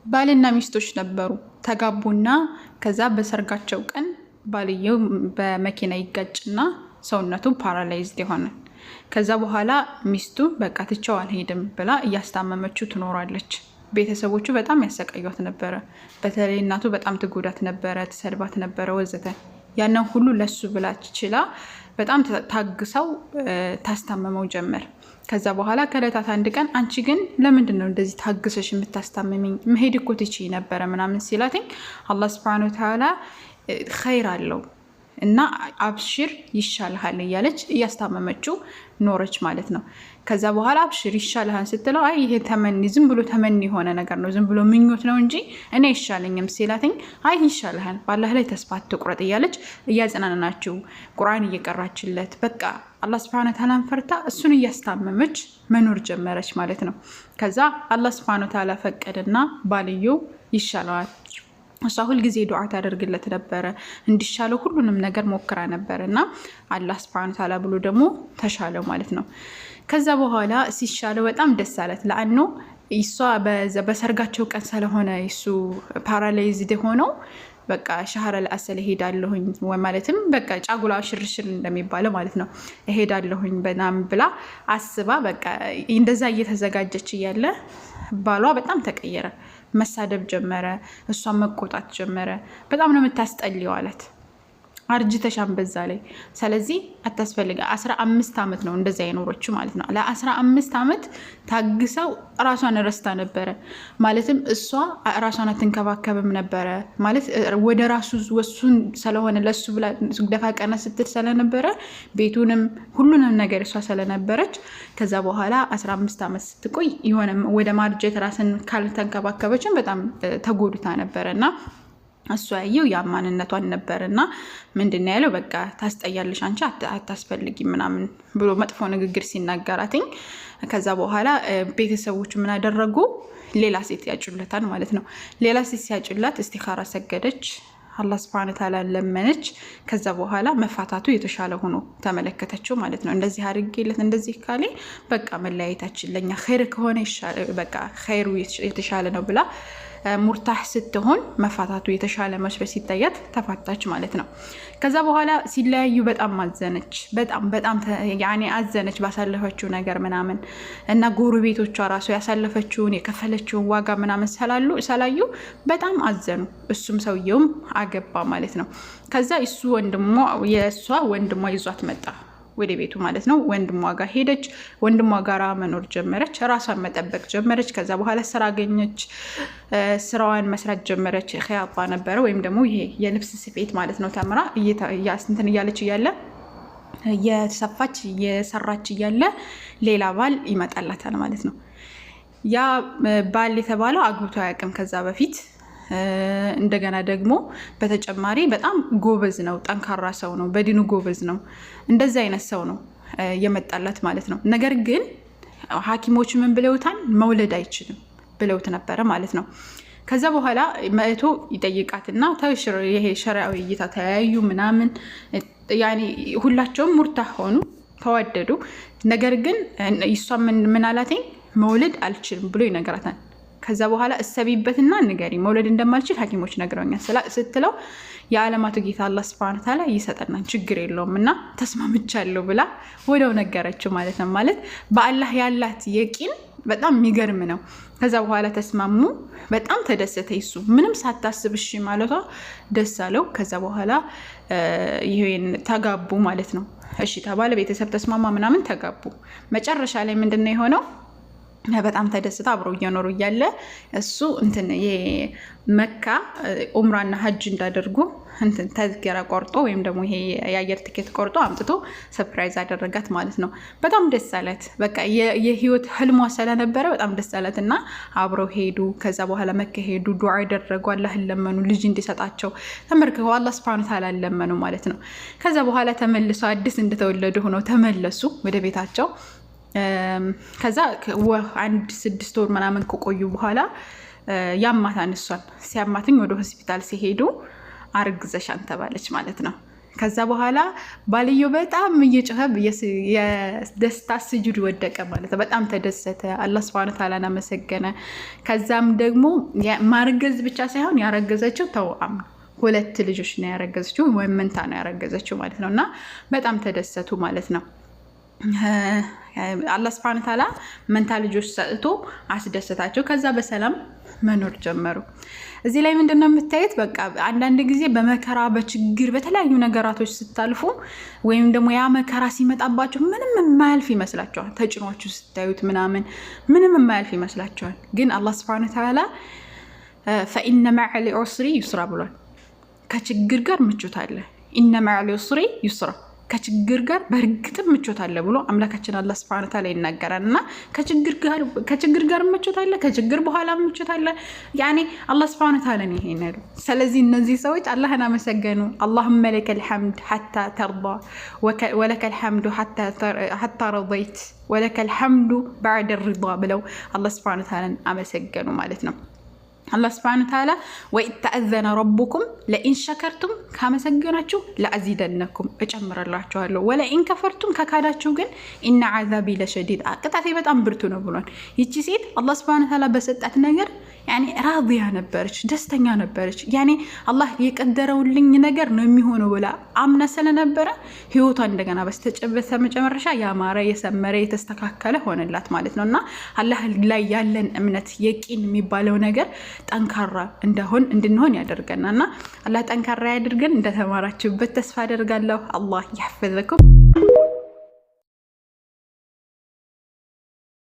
ባልና ሚስቶች ነበሩ። ተጋቡና ከዛ በሰርጋቸው ቀን ባልየው በመኪና ይጋጭና ሰውነቱ ፓራላይዝድ ይሆናል። ከዛ በኋላ ሚስቱ በቃ ትቼው አልሄድም ብላ እያስታመመችው ትኖራለች። ቤተሰቦቹ በጣም ያሰቃዩት ነበረ። በተለይ እናቱ በጣም ትጎዳት ነበረ፣ ትሰድባት ነበረ ወዘተ። ያንን ሁሉ ለሱ ብላ ችላ በጣም ታግሰው ታስታመመው ጀመር። ከዛ በኋላ ከዕለታት አንድ ቀን አንቺ ግን ለምንድን ነው እንደዚህ ታግሰሽ የምታስታምሚኝ? መሄድ እኮ ትችይ ነበረ ምናምን ሲላትኝ አላህ ሱብሓነሁ ወተዓላ ኸይር አለው እና አብሽር ይሻልሃል እያለች እያስታመመችው ኖረች ማለት ነው። ከዛ በኋላ አብሽር ይሻልሃል ስትለው አይ ይሄ ተመኒ ዝም ብሎ ተመኒ የሆነ ነገር ነው፣ ዝም ብሎ ምኞት ነው እንጂ እኔ ይሻለኝም ሲላትኝ አይ ይሻልሃል በአላህ ላይ ተስፋ አትቁረጥ እያለች እያጽናናችው ቁርአን እየቀራችለት በቃ አላህ ሱብሓነሁ ወተዓላን ፈርታ እሱን እያስታመመች መኖር ጀመረች ማለት ነው። ከዛ አላህ ሱብሓነሁ ወተዓላ ፈቀደና ባልየው ይሻለዋል። እሷ ሁልጊዜ ዱዓ ታደርግለት ነበረ እንዲሻለው ሁሉንም ነገር ሞክራ ነበር እና አላህ ሱብሓነሁ ወተዓላ ብሎ ደግሞ ተሻለው ማለት ነው። ከዛ በኋላ ሲሻለው በጣም ደስ አለት። ለአኖ እሷ በሰርጋቸው ቀን ስለሆነ እሱ ፓራላይዝድ ሆነው በቃ ሻህረ ለአሰል እሄዳለሁኝ ማለትም በቃ ጫጉላ ሽርሽር እንደሚባለው ማለት ነው እሄዳለሁኝ በናም ብላ አስባ በቃ እንደዛ እየተዘጋጀች እያለ ባሏ በጣም ተቀየረ። መሳደብ ጀመረ፣ እሷን መቆጣት ጀመረ። በጣም ነው የምታስጠልየው አላት። አርጅተሻን በዛ ላይ ስለዚህ አታስፈልጋ። 15 ዓመት ነው እንደዛ የኖረችው ማለት ነው። ለ15 ዓመት ታግሰው ራሷን ረስታ ነበረ። ማለትም እሷ ራሷን አትንከባከብም ነበረ ማለት ወደ ራሱ ወሱን ስለሆነ ለሱ ብላ ደፋ ቀና ስትል ስለነበረ ቤቱንም ሁሉንም ነገር እሷ ስለነበረች ከዛ በኋላ 15 ዓመት ስትቆይ የሆነ ወደ ማርጀት ራስን ካልተንከባከበችን በጣም ተጎድታ ነበረና እሷ ያየው ያማንነቷን ነበርና ምንድነው ያለው በቃ ታስጠያለሽ አንቺ አታስፈልጊ ምናምን ብሎ መጥፎ ንግግር ሲናገራትኝ ከዛ በኋላ ቤተሰቦቹ ምን አደረጉ? ሌላ ሴት ያጩለታል ማለት ነው። ሌላ ሴት ሲያጩላት እስቲኻራ ሰገደች፣ አላህ ሱብሓነሁ ወተዓላ ለመነች። ከዛ በኋላ መፋታቱ የተሻለ ሆኖ ተመለከተችው ማለት ነው። እንደዚህ አድርጌለት እንደዚህ ካለ በቃ መለያየታችን ለኛ ኸይር ከሆነ በቃ ኸይሩ የተሻለ ነው ብላ ሙርታህ ስትሆን መፋታቱ የተሻለ መስሎ ሲታያት ተፋታች ማለት ነው። ከዛ በኋላ ሲለያዩ በጣም አዘነች። በጣም ያኔ አዘነች ባሳለፈችው ነገር ምናምን እና ጎረቤቶቿ ራሱ ያሳለፈችውን የከፈለችውን ዋጋ ምናምን ሰላዩ በጣም አዘኑ። እሱም ሰውየውም አገባ ማለት ነው። ከዛ እሱ የእሷ ወንድሟ ይዟት መጣ ወደ ቤቱ ማለት ነው። ወንድሟ ጋር ሄደች። ወንድሟ ጋር መኖር ጀመረች። ራሷን መጠበቅ ጀመረች። ከዛ በኋላ ስራ አገኘች። ስራዋን መስራት ጀመረች። ኺያጣ ነበረ ወይም ደግሞ ይሄ የልብስ ስፌት ማለት ነው። ተምራ እንትን እያለች እያለ የሰፋች የሰራች እያለ ሌላ ባል ይመጣላታል ማለት ነው። ያ ባል የተባለው አግብቶ አያውቅም ከዛ በፊት። እንደገና ደግሞ በተጨማሪ በጣም ጎበዝ ነው፣ ጠንካራ ሰው ነው፣ በዲኑ ጎበዝ ነው። እንደዚህ አይነት ሰው ነው የመጣላት ማለት ነው። ነገር ግን ሐኪሞች ምን ብለውታል? መውለድ አይችልም ብለውት ነበረ ማለት ነው። ከዛ በኋላ መእቶ ይጠይቃትና ይሄ ሸሪዓዊ እይታ ተያዩ ምናምን ያኔ ሁላቸውም ሙርታህ ሆኑ፣ ተዋደዱ። ነገር ግን እሷ ምን አላትኝ መውለድ አልችልም ብሎ ይነግራታል። ከዛ በኋላ እሰቢበትና ንገሪ መውለድ እንደማልችል ሐኪሞች ነግረውኛል ስትለው የዓለማቱ ጌታ አላህ ሱብሓነሁ ወተዓላ ይሰጠናል ችግር የለውም እና ተስማምቻለሁ ብላ ወደው ነገረችው ማለት ነው። ማለት በአላህ ያላት የቂን በጣም የሚገርም ነው። ከዛ በኋላ ተስማሙ። በጣም ተደሰተ። ይሱ ምንም ሳታስብ እሺ ማለቷ ደስ አለው። ከዛ በኋላ ይሄን ተጋቡ ማለት ነው። እሺ ተባለ፣ ቤተሰብ ተስማማ ምናምን ተጋቡ። መጨረሻ ላይ ምንድነው የሆነው? በጣም ተደስታ አብረው እየኖሩ እያለ እሱ መካ ኡምራና ሀጅ እንዳደርጉ ተዝኪራ ቆርጦ ወይም ደግሞ ይሄ የአየር ትኬት ቆርጦ አምጥቶ ሰርፕራይዝ አደረጋት ማለት ነው። በጣም ደስ አላት። በቃ የህይወት ህልሟ ስለነበረ በጣም ደስ አላት እና አብረው ሄዱ። ከዛ በኋላ መካ ሄዱ፣ ዱዓ ያደረጉ፣ አላህን ለመኑ ልጅ እንዲሰጣቸው ተመርከው አላህ ሱብሓነሁ ወተዓላ ለመኑ ማለት ነው። ከዛ በኋላ ተመልሶ አዲስ እንደተወለዱ ሆነው ተመለሱ ወደ ቤታቸው። ከዛ 6 ወር ምናምን ከቆዩ በኋላ ያማታን እሷን ሲያማትኝ ወደ ሆስፒታል ሲሄዱ አርግዘሻን ተባለች ማለት ነው። ከዛ በኋላ ባልዮ በጣም እየጮኸ የደስታ ስጁድ ወደቀ ማለት ነው። በጣም ተደሰተ። አላህ ሱብሓነሁ ወተዓላ አመሰገነ። ከዛም ደግሞ ማርገዝ ብቻ ሳይሆን ያረገዘችው ተውአም 2 ልጆች ነው ያረገዘችው፣ ወይም መንታ ነው ያረገዘችው ማለት ነው። እና በጣም ተደሰቱ ማለት ነው። አላህ ሱብሓነሁ ወተዓላ መንታ ልጆች ሰጥቶ አስደሰታቸው። ከዛ በሰላም መኖር ጀመሩ። እዚህ ላይ ምንድነው የምታዩት? በቃ አንዳንድ ጊዜ በመከራ በችግር በተለያዩ ነገራቶች ስታልፉ ወይም ደግሞ ያ መከራ ሲመጣባቸው ምንም የማያልፍ ይመስላችኋል። ተጭኗችሁ ስታዩት ምንም የማያልፍ ይመስላችኋል። ግን አላህ ሱብሓነሁ ወተዓላ ፈኢነ መዐል ዑስሪ ዩስራ ብሏል። ከችግር ጋር ምቾት አለ። ኢነ መዐል ዑስሪ ዩስራ፣ ከችግር ጋር በእርግጥም ምቾት አለ ብሎ አምላካችን አላህ ሱብሓነሁ ወተዓላ ይናገራል። እና ከችግር ጋር ምቾት አለ፣ ከችግር በኋላ ምቾት አለ። ያኔ አላህ ሱብሓነሁ ወተዓላ ነው ይሄን ያለው። ስለዚህ እነዚህ ሰዎች አላህን አመሰገኑ። አላሁመ ለከል ሐምድ ሐታ ተርዳ ወለከል ሐምዱ ሐታ ረضይት ወለከል ሐምዱ በዕደ ሪዳ ብለው አላህ ሱብሓነሁ ወተዓላን አመሰገኑ ማለት ነው። አላህ ሱብሓነሁ ወተዓላ ወኢዝ ተአዘነ ረቡኩም ለኢን ሸከርቱም ካመሰገናችሁ ለአዚደነኩም እጨምረላችኋለሁ፣ ወለኢን ከፈርቱም ከካዳችሁ ግን ኢነ ዐዛቢ ለሸዲድ ቅጣቴ በጣም ብርቱ ነው ብሏል። ይቺ ሴት አላህ ሱብሓነሁ ወተዓላ በሰጣት ነገር ያኔ ራዲያ ነበረች፣ ደስተኛ ነበረች። ያኔ አላህ የቀደረውልኝ ነገር ነው የሚሆነው ብላ አምና ስለነበረ ህይወቷ እንደገና በስተመጨረሻ ያማረ የሰመረ የተስተካከለ ሆነላት ማለት ነው። እና አላህ ላይ ያለን እምነት የቂን የሚባለው ነገር ጠንካራ እንድንሆን ያደርገናልና አላህ ጠንካራ ያድርገን። እንደተማራችሁበት ተስፋ አደርጋለሁ። አላህ ይሐፍዘኩም።